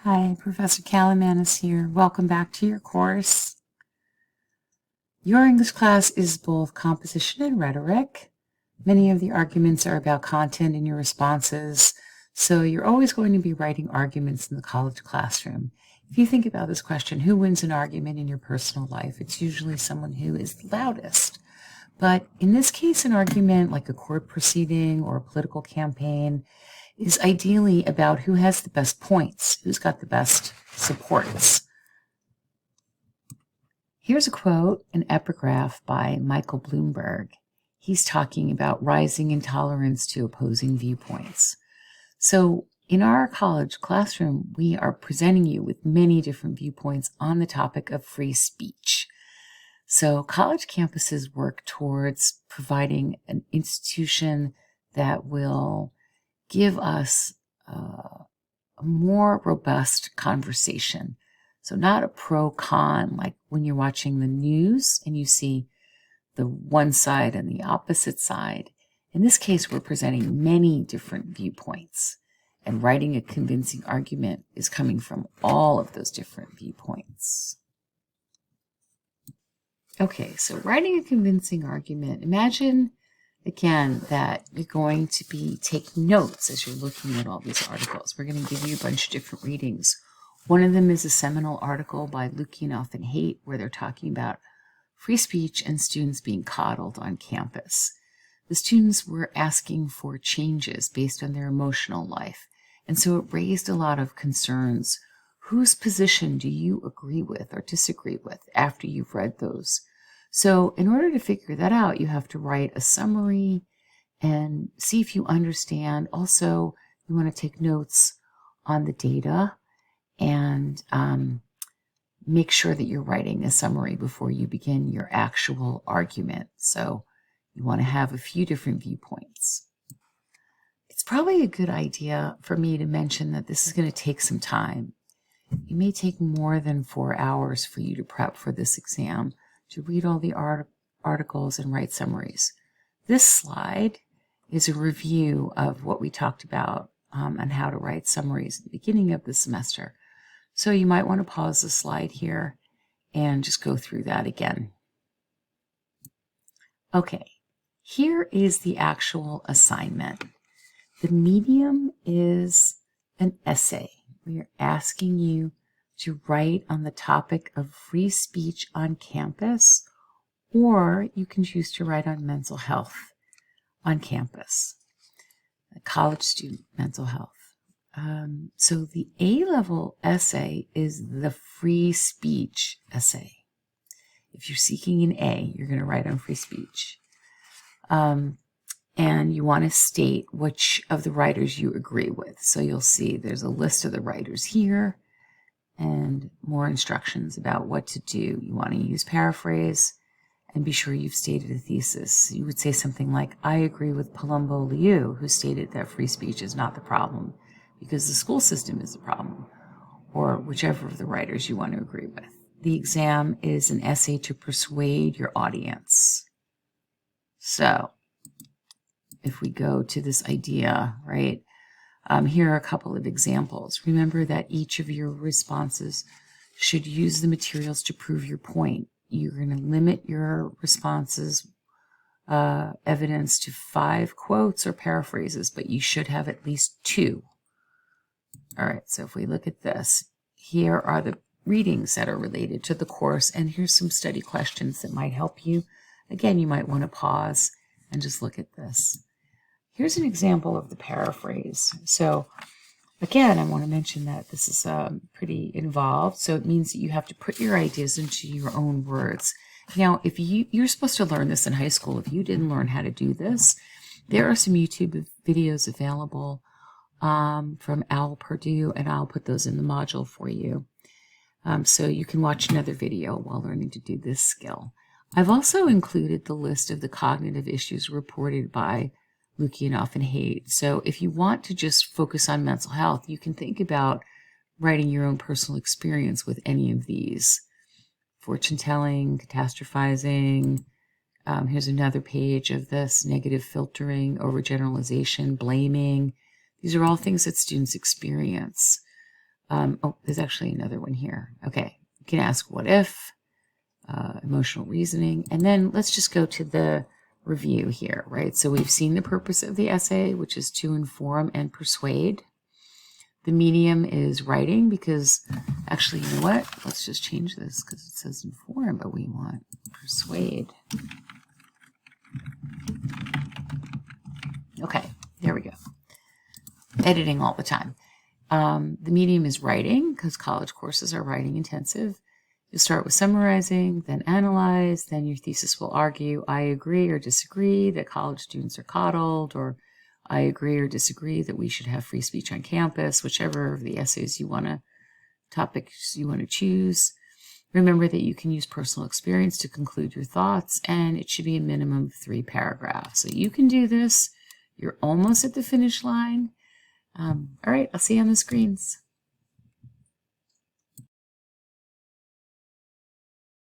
Hi, Professor Kallimanis here. Welcome back to your course. Your English class is both composition and rhetoric. Many of the arguments are about content in your responses, so you're always going to be writing arguments in the college classroom. If you think about this question, who wins an argument in your personal life? It's usually someone who is loudest. But in this case, an argument like a court proceeding or a political campaign is ideally about who has the best points, who's got the best supports. Here's a quote, an epigraph by Michael Bloomberg. He's talking about rising intolerance to opposing viewpoints. So in our college classroom, we are presenting you with many different viewpoints on the topic of free speech. So college campuses work towards providing an institution that will give us a more robust conversation. So not a pro-con, like when you're watching the news and you see the one side and the opposite side. In this case, we're presenting many different viewpoints, and writing a convincing argument is coming from all of those different viewpoints. Okay, so writing a convincing argument, imagine again that you're going to be taking notes as you're looking at all these articles. We're going to give you a bunch of different readings. One of them is a seminal article by Kallimanis and Haidt, where they're talking about free speech and students being coddled on campus. The students were asking for changes based on their emotional life, and so it raised a lot of concerns. Whose position do you agree with or disagree with after you've read those? So in order to figure that out, you have to write a summary and see if you understand. Also, you want to take notes on the data and make sure that you're writing a summary before you begin your actual argument. So you want to have a few different viewpoints. It's probably a good idea for me to mention that this is going to take some time. It may take more than 4 hours for you to prep for this exam, to read all the articles and write summaries. This slide is a review of what we talked about on how to write summaries at the beginning of the semester. So you might want to pause the slide here and just go through that again. Okay, here is the actual assignment. The medium is an essay. We are asking you to write on the topic of free speech on campus, or you can choose to write on mental health on campus, college student mental health. So the A-level essay is the free speech essay. If you're seeking an A, you're going to write on free speech. And you want to state which of the writers you agree with. So you'll see there's a list of the writers here and more instructions about what to do. You want to use paraphrase and be sure you've stated a thesis. You would say something like, I agree with Palumbo Liu, who stated that free speech is not the problem because the school system is the problem, or whichever of the writers you want to agree with. The exam is an essay to persuade your audience. So if we go to this idea, right, here are a couple of examples. Remember that each of your responses should use the materials to prove your point. You're going to limit your responses, evidence to 5 quotes or paraphrases, but you should have at least 2. All right, so if we look at this, here are the readings that are related to the course, and here's some study questions that might help you. Again, you might want to pause and just look at this. Here's an example of the paraphrase. So again, I want to mention that this is pretty involved. So it means that you have to put your ideas into your own words. Now, if you're supposed to learn this in high school, if you didn't learn how to do this, there are some YouTube videos available from Al Purdue, and I'll put those in the module for you. So you can watch another video while learning to do this skill. I've also included the list of the cognitive issues reported by Kallimanis and Haidt. So if you want to just focus on mental health, you can think about writing your own personal experience with any of these. Fortune telling, catastrophizing. Here's another page of this, negative filtering, overgeneralization, blaming. These are all things that students experience. Oh, there's actually another one here. Okay, you can ask what if, emotional reasoning, and then let's just go to the review here, right? So we've seen the purpose of the essay, which is to inform and persuade. The medium is writing because, actually, you know what? Let's just change this because it says inform, but we want persuade. Okay, there we go. Editing all the time. The medium is writing because college courses are writing intensive. You'll start with summarizing, then analyze, then your thesis will argue, I agree or disagree that college students are coddled, or I agree or disagree that we should have free speech on campus, whichever of the essays you want to, topics you want to choose. Remember that you can use personal experience to conclude your thoughts, and it should be a minimum of 3 paragraphs. So you can do this. You're almost at the finish line. All right, I'll see you on the screens.